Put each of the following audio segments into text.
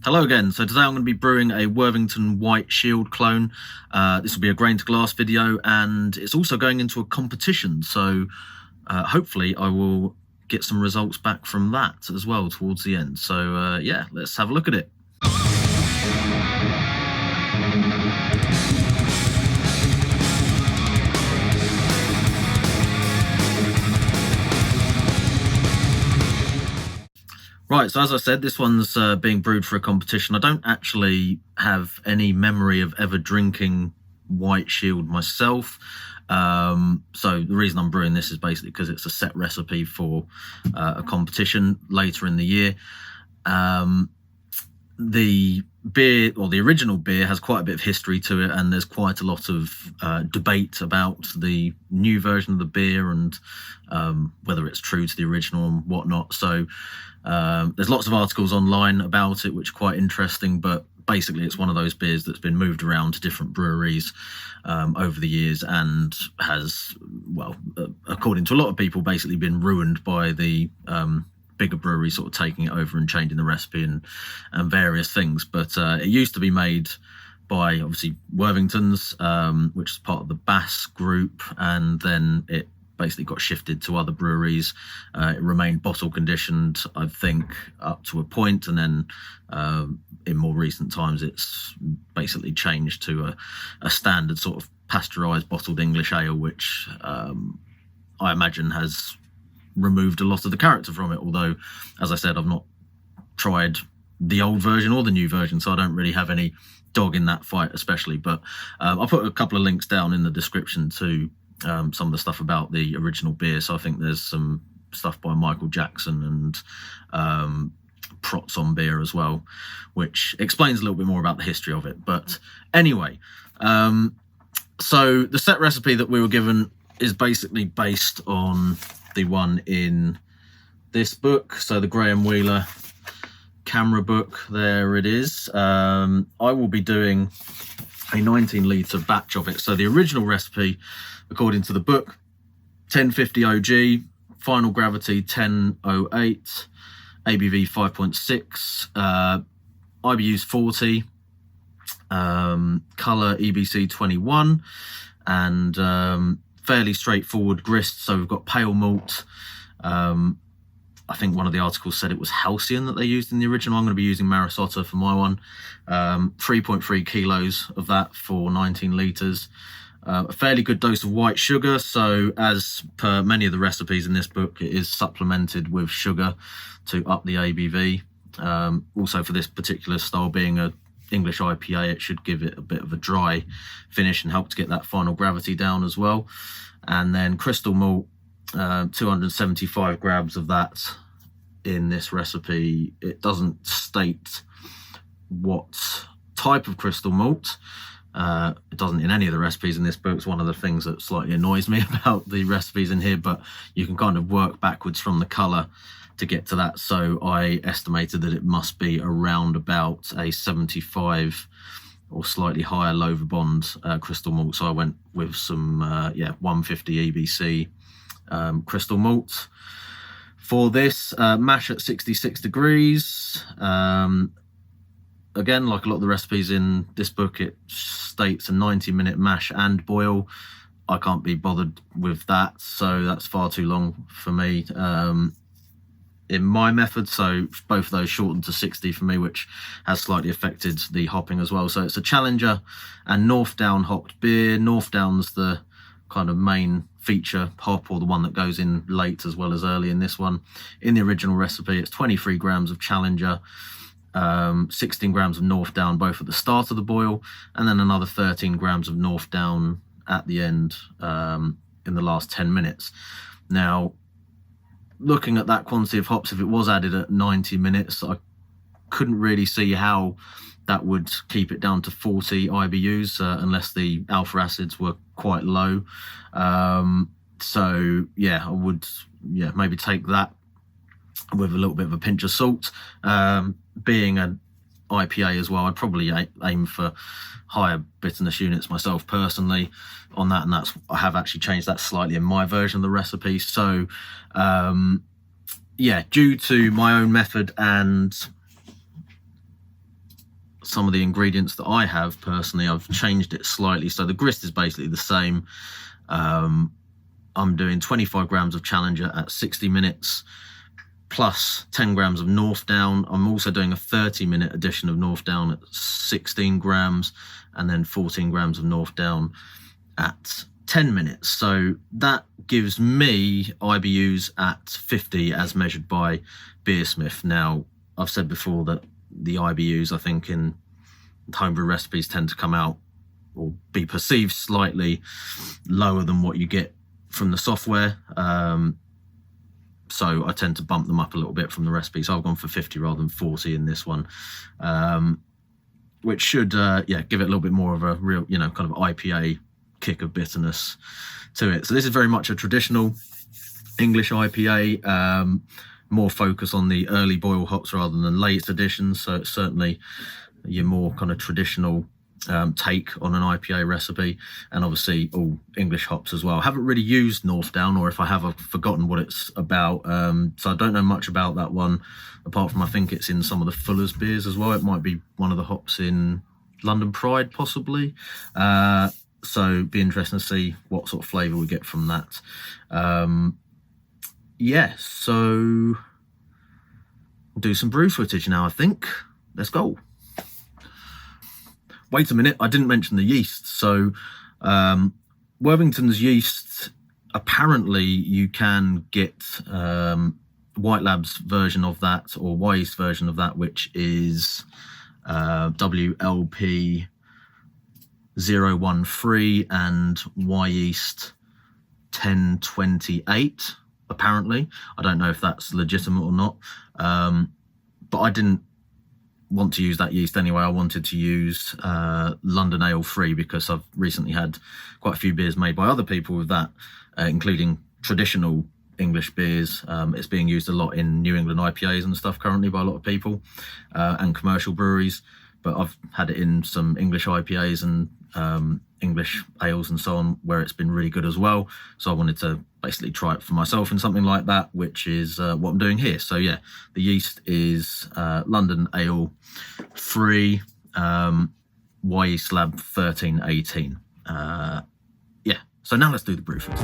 Hello again. So today I'm going to be brewing a Worthington White Shield clone. This will be a grain to glass video, and it's also going into a competition. So hopefully I will get some results back from that as well towards the end. So yeah, let's have a look at it. Right, so as I said, this one's being brewed for a competition. I don't actually have any memory of ever drinking White Shield myself. So the reason I'm brewing this is basically because it's a set recipe for a competition later in the year. The beer, or the original beer, has quite a bit of history to it, and there's quite a lot of debate about the new version of the beer and whether it's true to the original and whatnot. So there's lots of articles online about it, which are quite interesting, but basically it's one of those beers that's been moved around to different breweries over the years and has, well, according to a lot of people, basically been ruined by the bigger breweries sort of taking it over and changing the recipe and various things. But it used to be made by, obviously, Worthingtons, which is part of the Bass group, and then it basically got shifted to other breweries. It remained bottle conditioned, I think, up to a point, and then in more recent times it's basically changed to a standard sort of pasteurized bottled English ale, which I imagine has removed a lot of the character from it, although, as I said, I've not tried the old version or the new version, so I don't really have any dog in that fight especially. But I'll put a couple of links down in the description to some of the stuff about the original beer. So I think there's some stuff by Michael Jackson and Prots on Beer as well, which explains a little bit more about the history of it. But anyway, so the set recipe that we were given is basically based on the one in this book, so the Graham Wheeler CAMRA book. There it is. I will be doing a 19-litre batch of it. So the original recipe, according to the book, 1050 OG, final gravity 1008, ABV 5.6, IBUs 40, colour EBC 21, and fairly straightforward grist. So we've got pale malt. I think one of the articles said it was Halcyon that they used in the original. I'm going to be using Maris Otter for my one. 3.3 kilos of that for 19 litres. A fairly good dose of white sugar. So as per many of the recipes in this book, it is supplemented with sugar to up the ABV. Also, for this particular style, being a English IPA, it should give it a bit of a dry finish and help to get that final gravity down as well. And then crystal malt, 275 grams of that in this recipe. It doesn't state what type of crystal malt. It doesn't in any of the recipes in this book. It's one of the things that slightly annoys me about the recipes in here, but you can kind of work backwards from the colour to get to that. So I estimated that it must be around about a 75 or slightly higher Lovibond crystal malt. So I went with some 150 EBC crystal malt for this. Mash at 66 degrees. Again, like a lot of the recipes in this book, it states a 90-minute mash and boil. I can't be bothered with that, so that's far too long for me in my method. So both of those shortened to 60 for me, which has slightly affected the hopping as well. So it's a Challenger and Northdown hopped beer. Northdown's the kind of main feature hop, or the one that goes in late as well as early in this one. In the original recipe, it's 23 grams of Challenger, 16 grams of Northdown, both at the start of the boil, and then another 13 grams of Northdown at the end in the last 10 minutes. Now, looking at that quantity of hops, if it was added at 90 minutes, I couldn't really see how that would keep it down to 40 IBUs unless the alpha acids were quite low. So yeah, I would maybe take that with a little bit of a pinch of salt. Being an IPA as well, I'd probably aim for higher bitterness units myself personally on that, and I have actually changed that slightly in my version of the recipe. So due to my own method and some of the ingredients that I have personally, I've changed it slightly. So the grist is basically the same. I'm doing 25 grams of Challenger at 60 minutes plus 10 grams of Northdown. I'm also doing a 30-minute addition of Northdown at 16 grams and then 14 grams of Northdown at 10 minutes. So that gives me IBUs at 50 as measured by Beersmith. Now, I've said before that the IBUs, I think, in homebrew recipes tend to come out or be perceived slightly lower than what you get from the software. So I tend to bump them up a little bit from the recipe. So I've gone for 50 rather than 40 in this one, which should, give it a little bit more of a real, kind of IPA kick of bitterness to it. So this is very much a traditional English IPA, more focus on the early boil hops rather than late additions. So it's certainly your more kind of traditional take on an IPA recipe, and obviously all English hops as well. I haven't really used Northdown, or if I have, I've forgotten what it's about. So I don't know much about that one, apart from I think it's in some of the Fuller's beers as well. It might be one of the hops in London Pride, possibly. So it'd be interesting to see what sort of flavour we get from that. So we'll do some brew footage now, I think. Let's go. Wait a minute, I didn't mention the yeast. So Worthington's yeast, apparently you can get White Lab's version of that, or Wyeast version of that, which is WLP 013 and Wyeast 1028, apparently. I don't know if that's legitimate or not, but I didn't want to use that yeast anyway. I wanted to use London Ale Free because I've recently had quite a few beers made by other people with that, including traditional English beers. It's being used a lot in New England IPAs and stuff currently by a lot of people, and commercial breweries, but I've had it in some English IPAs and English ales and so on where it's been really good as well. So I wanted to basically try it for myself in something like that, which is what I'm doing here. So yeah, the yeast is London Ale Free, Wyeast Lab 1318. So now let's do the brew footage.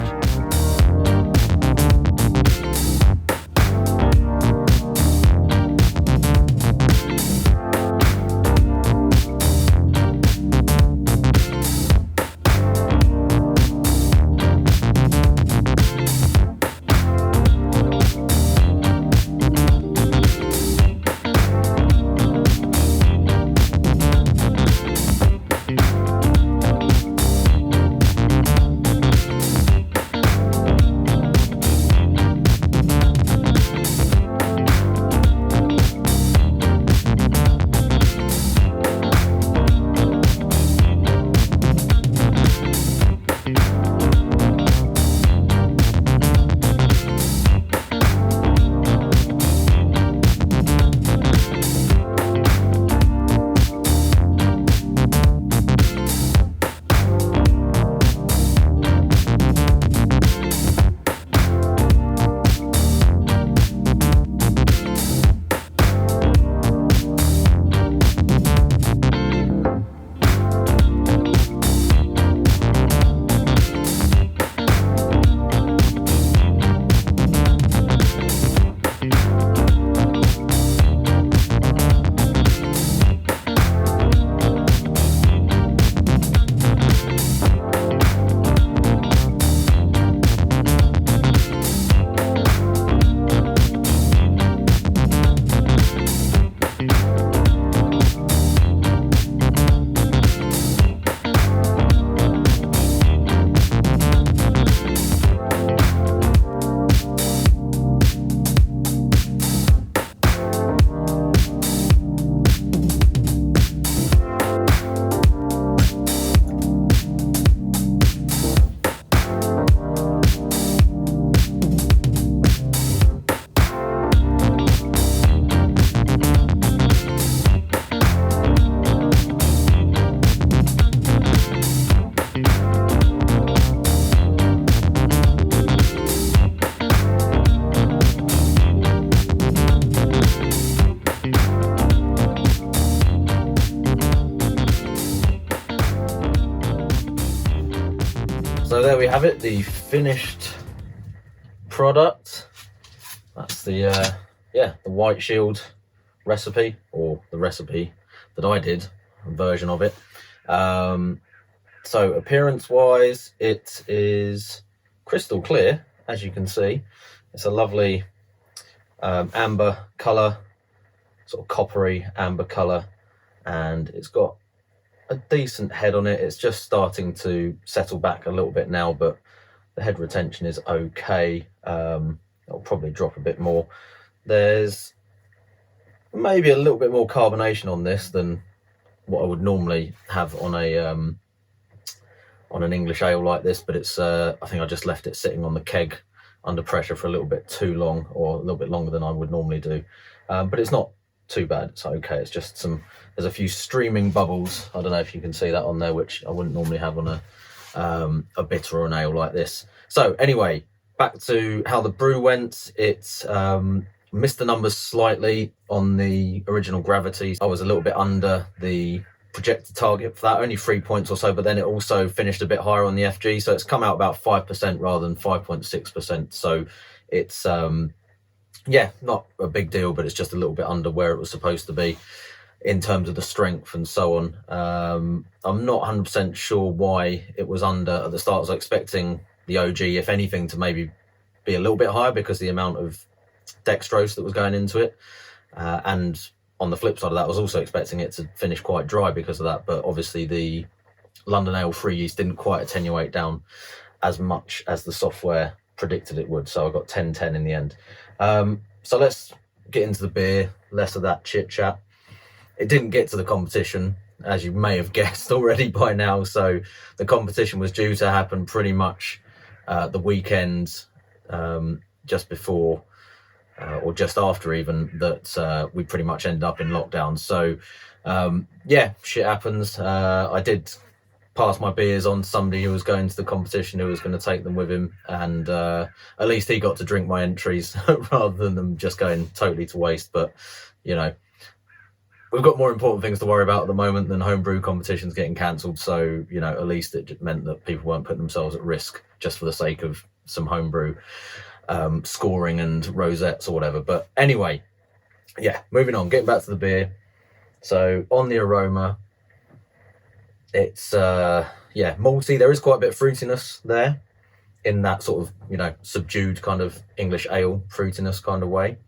So there we have it, the finished product. That's the the White Shield recipe, or the recipe that I did, a version of it. So appearance wise, it is crystal clear, as you can see. It's a lovely amber colour, sort of coppery amber colour, and it's got a decent head on it. It's just starting to settle back a little bit now, but the head retention is okay. It'll probably drop a bit more. There's maybe a little bit more carbonation on this than what I would normally have on a on an English ale like this, but it's I think I just left it sitting on the keg under pressure for a little bit too long, or a little bit longer than I would normally do. But it's not too bad, it's okay. It's just there's a few streaming bubbles. I don't know if you can see that on there, which I wouldn't normally have on a bitter or an ale like this. So anyway, back to how the brew went. It's missed the numbers slightly on the original gravity. I was a little bit under the projected target for that, only 3 points or so, but then it also finished a bit higher on the FG, so it's come out about 5% rather than 5.6%. So it's yeah, not a big deal, but it's just a little bit under where it was supposed to be in terms of the strength and so on. I'm not 100% sure why it was under at the start. I was expecting the OG, if anything, to maybe be a little bit higher because the amount of dextrose that was going into it, and on the flip side of that, I was also expecting it to finish quite dry because of that, but obviously the London Ale free yeast didn't quite attenuate down as much as the software predicted it would, so I got 10-10 in the end. So let's get into the beer, less of that chit chat. It didn't get to the competition, as you may have guessed already by now, so the competition was due to happen pretty much the weekend just before or just after even that we pretty much ended up in lockdown. So yeah, shit happens. I did pass my beers on to somebody who was going to the competition, who was going to take them with him, and at least he got to drink my entries rather than them just going totally to waste. But you know, we've got more important things to worry about at the moment than homebrew competitions getting cancelled, so you know, at least it meant that people weren't putting themselves at risk just for the sake of some homebrew scoring and rosettes or whatever. But anyway, yeah, moving on, getting back to the beer. So on the aroma, it's yeah, malty. There is quite a bit of fruitiness there in that sort of, you know, subdued kind of English ale fruitiness kind of way.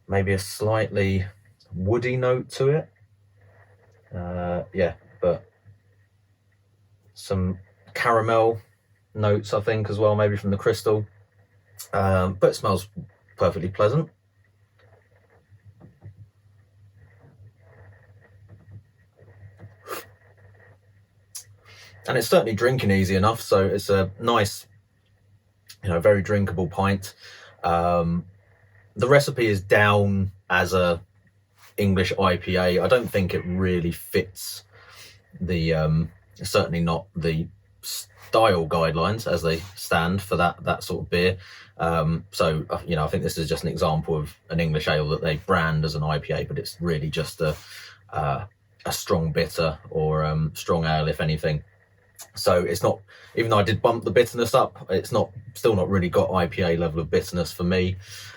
Maybe a slightly woody note to it. Yeah, but some caramel notes, I think, as well, maybe from the crystal. But it smells perfectly pleasant. And it's certainly drinking easy enough, so it's a nice, you know, very drinkable pint. The recipe is down as a English IPA. I don't think it really fits the certainly not the style guidelines as they stand for that sort of beer. So you know, I think this is just an example of an English ale that they brand as an IPA, but it's really just a strong bitter or strong ale, if anything. So it's not, even though I did bump the bitterness up, it's still not really got IPA level of bitterness for me.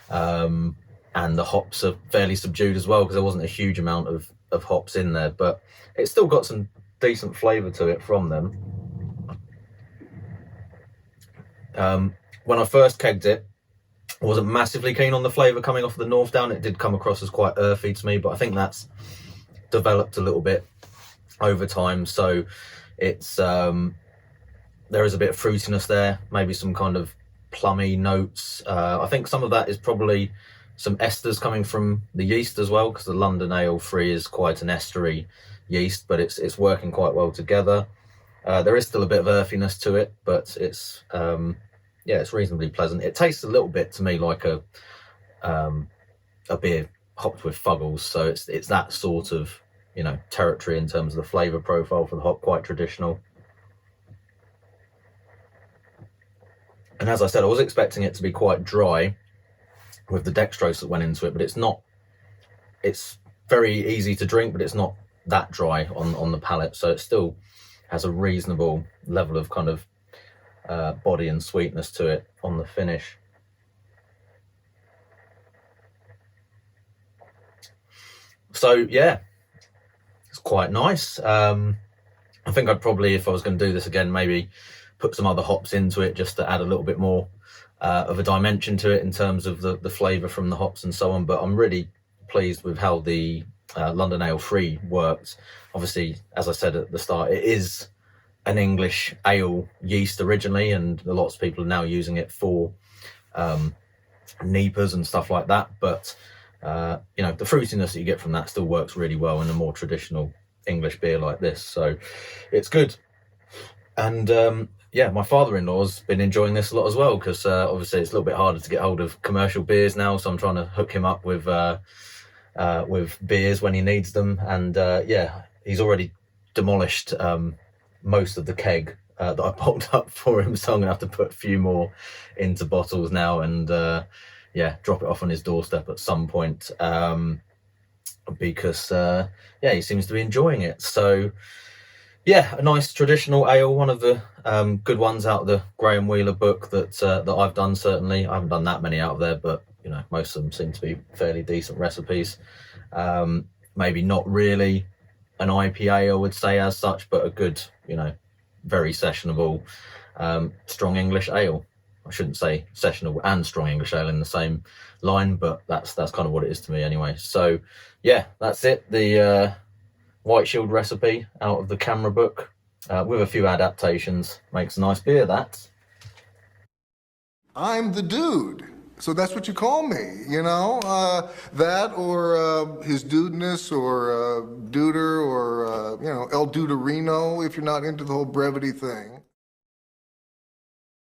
And the hops are fairly subdued as well, because there wasn't a huge amount of hops in there, but it's still got some decent flavour to it from them. When I first kegged it, I wasn't massively keen on the flavour coming off the Northdown. It did come across as quite earthy to me, but I think that's developed a little bit over time. So it's there is a bit of fruitiness there, maybe some kind of plummy notes. I think some of that is probably some esters coming from the yeast as well, because the London Ale Free is quite an estery yeast, but it's working quite well together. There is still a bit of earthiness to it, but it's yeah, it's reasonably pleasant. It tastes a little bit to me like a beer hopped with Fuggles, so it's that sort of, you know, territory in terms of the flavour profile for the hop, quite traditional. And as I said, I was expecting it to be quite dry with the dextrose that went into it, but it's not. It's very easy to drink, but it's not that dry on the palate, so it still has a reasonable level of kind of body and sweetness to it on the finish. So yeah, it's quite nice. I think I'd probably, if I was going to do this again, maybe put some other hops into it just to add a little bit more of a dimension to it in terms of the flavour from the hops and so on. But I'm really pleased with how the London Ale Free worked. Obviously, as I said at the start, it is an English ale yeast originally, and lots of people are now using it for NEPAs and stuff like that. But you know, the fruitiness that you get from that still works really well in a more traditional English beer like this, so it's good. And yeah, my father-in-law's been enjoying this a lot as well, because obviously it's a little bit harder to get hold of commercial beers now, so I'm trying to hook him up with beers when he needs them. And yeah, he's already demolished most of the keg that I popped up for him, so I'm gonna have to put a few more into bottles now and yeah, drop it off on his doorstep at some point, because yeah, he seems to be enjoying it. So yeah, a nice traditional ale, one of the good ones out of the Graham Wheeler book that I've done. Certainly, I haven't done that many out of there, but you know, most of them seem to be fairly decent recipes. Maybe not really an IPA, I would say, as such, but a good, you know, very sessionable, strong English ale. I shouldn't say sessionable and strong English ale in the same line, but that's kind of what it is to me anyway. So yeah, that's it. The White Shield recipe out of the CAMRA book, with a few adaptations. Makes a nice beer, that. I'm the dude, so that's what you call me, you know? That or his dudeness or duder or, you know, El Duderino if you're not into the whole brevity thing.